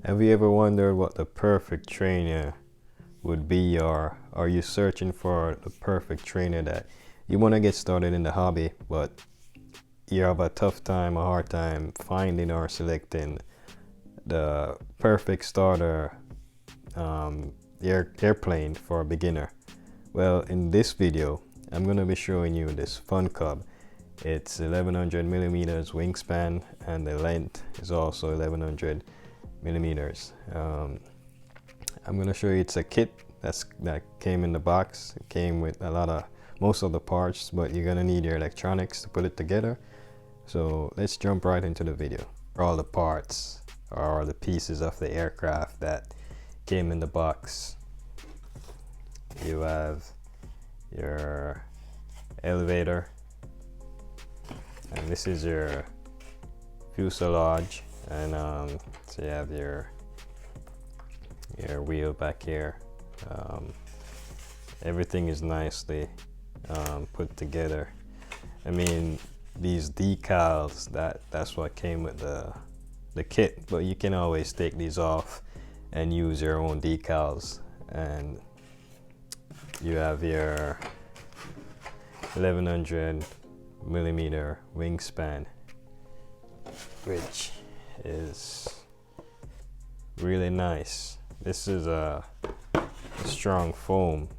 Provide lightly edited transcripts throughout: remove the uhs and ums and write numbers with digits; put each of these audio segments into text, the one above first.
Have you ever wondered what the perfect trainer would be, or are you searching for the perfect trainer that you want to get started in the hobby, but you have a hard time finding or selecting the perfect starter airplane for a beginner? Well, in this video, I'm going to be showing you this fun cub. It's 1100 millimeters wingspan, and the length is also 1100 millimeters. I'm going to show you, it's a kit that came in the box. It came with most of the parts, but you're going to need your electronics to put it together. So let's jump right into the video. All the parts are the pieces of the aircraft that came in the box. You have your elevator, and this is your fuselage, and so you have your wheel back here. Everything is nicely put together. I mean, these decals, that's what came with the kit, but you can always take these off and use your own decals. And you have your 1100 millimeter wingspan, which is really nice. This is a strong foam,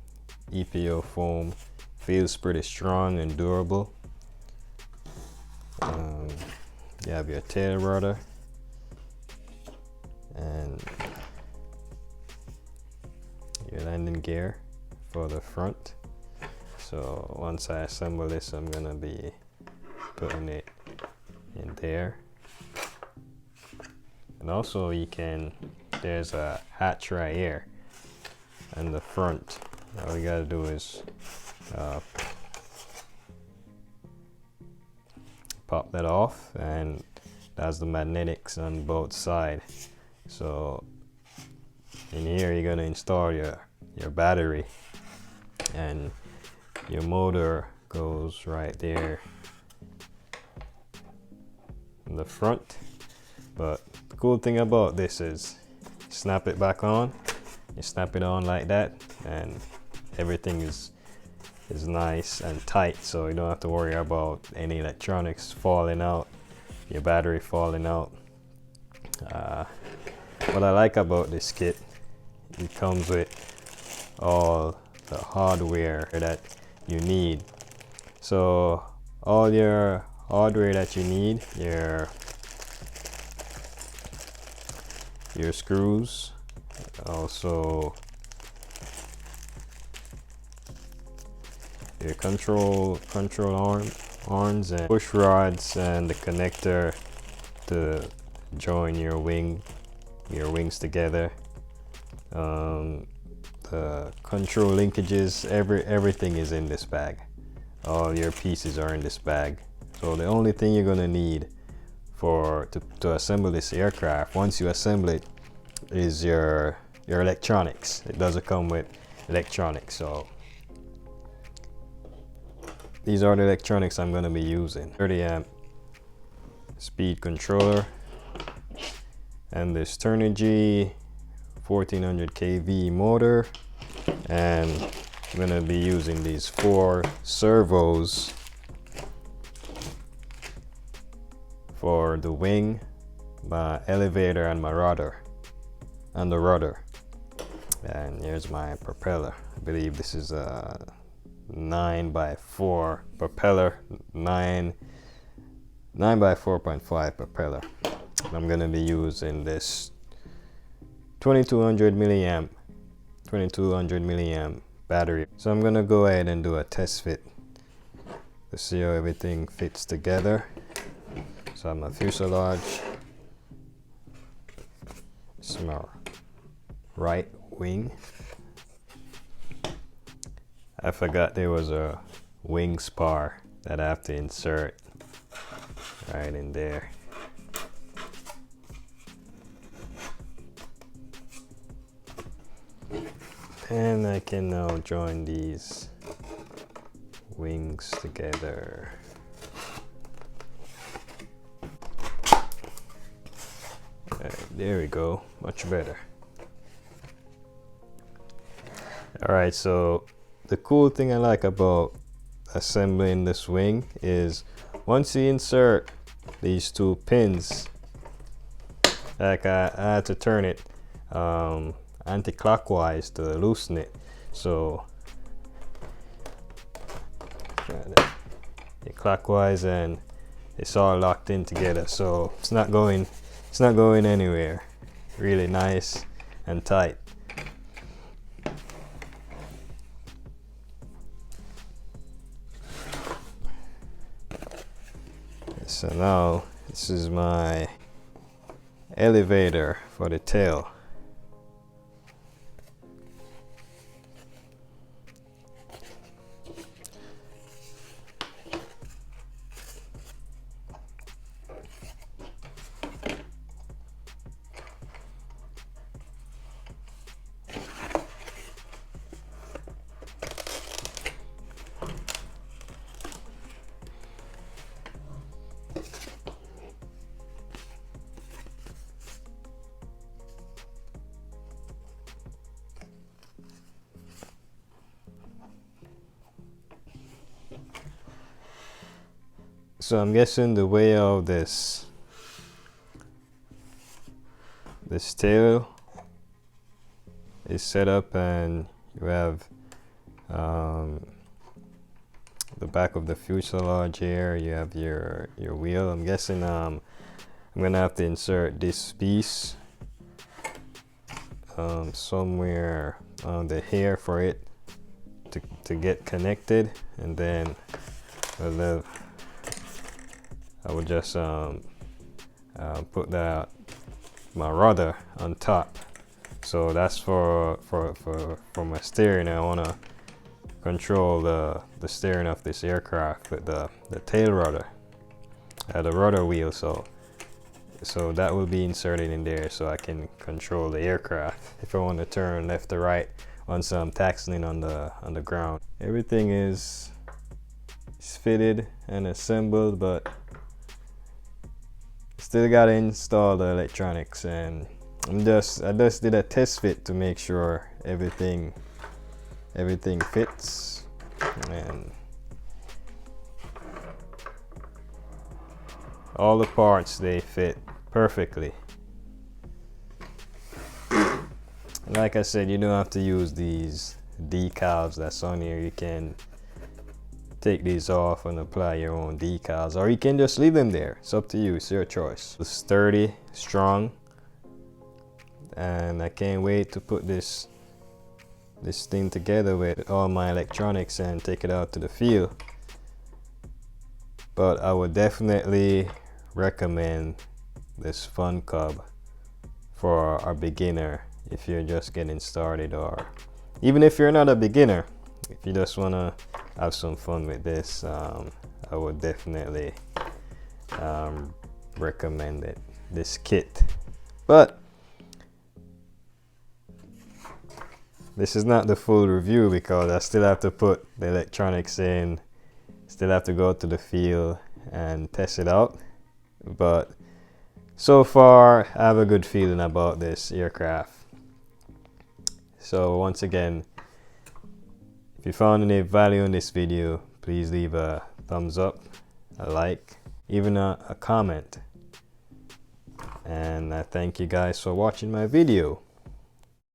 EPO foam. Feels pretty strong and durable. You have your tail rudder and your landing gear for the front. So once I assemble this, I'm gonna be putting it in there. And also there's a hatch right here in the front. All you gotta do is pop that off, and that's the magnetics on both sides. So in here you're gonna install your battery, and your motor goes right there in the front. But the cool thing about this is snap it back on. You snap it on like that, and everything is nice and tight, so you don't have to worry about any electronics falling out, your battery falling out. What I like about this kit, it comes with all the hardware that you need. So all your hardware that you need, your screws, also your control arms and push rods, and the connector to join your wings together. The control linkages, everything is in this bag. All your pieces are in this bag. So the only thing you're gonna need to assemble this aircraft, once you assemble it, is your electronics. It doesn't come with electronics, so these are the electronics I'm gonna be using. 30 amp speed controller, and this Turnigy 1400 kV motor, and I'm gonna be using these 4 servos for the wing, my elevator, and my rudder, and the rudder. And here's my propeller. I believe this is a 9x4 propeller, 9x4.5 propeller. I'm gonna be using this 2200 milliamp battery. So I'm gonna go ahead and do a test fit to see how everything fits together. So I have my fuselage, this is my right wing. I forgot there was a wing spar that I have to insert right in there. And I can now join these wings together. There we go, much better. Alright, so the cool thing I like about assembling this wing is once you insert these two pins, like I had to turn it anti-clockwise to loosen it, so clockwise, and it's all locked in together, so it's not going anywhere. Really nice and tight. So now this is my elevator for the tail. So I'm guessing the way of this tail is set up, and you have the back of the fuselage here, you have your wheel. I'm guessing I'm gonna have to insert this piece somewhere on the hair for it to get connected, and then I would just put my rudder on top. So that's for my steering. I want to control the steering of this aircraft with the tail rudder, the rudder wheel. So that will be inserted in there, so I can control the aircraft if I want to turn left or right once I'm taxiing on the ground. Everything is fitted and assembled, but still gotta install the electronics, and I just did a test fit to make sure everything fits, and all the parts, they fit perfectly. Like I said, you don't have to use these decals that's on here. You can take these off and apply your own decals, or you can just leave them there. It's up to you, it's your choice. It's sturdy, strong, and I can't wait to put this thing together with all my electronics and take it out to the field. But I would definitely recommend this Fun Cub for a beginner if you're just getting started, or even if you're not a beginner, if you just want to have some fun with this. I would definitely recommend it, this kit. But this is not the full review, because I still have to put the electronics in, still have to go to the field and test it out. But so far I have a good feeling about this aircraft. So once again, if you found any value in this video, please leave a thumbs up, a like, even a comment. And I thank you guys for watching my video.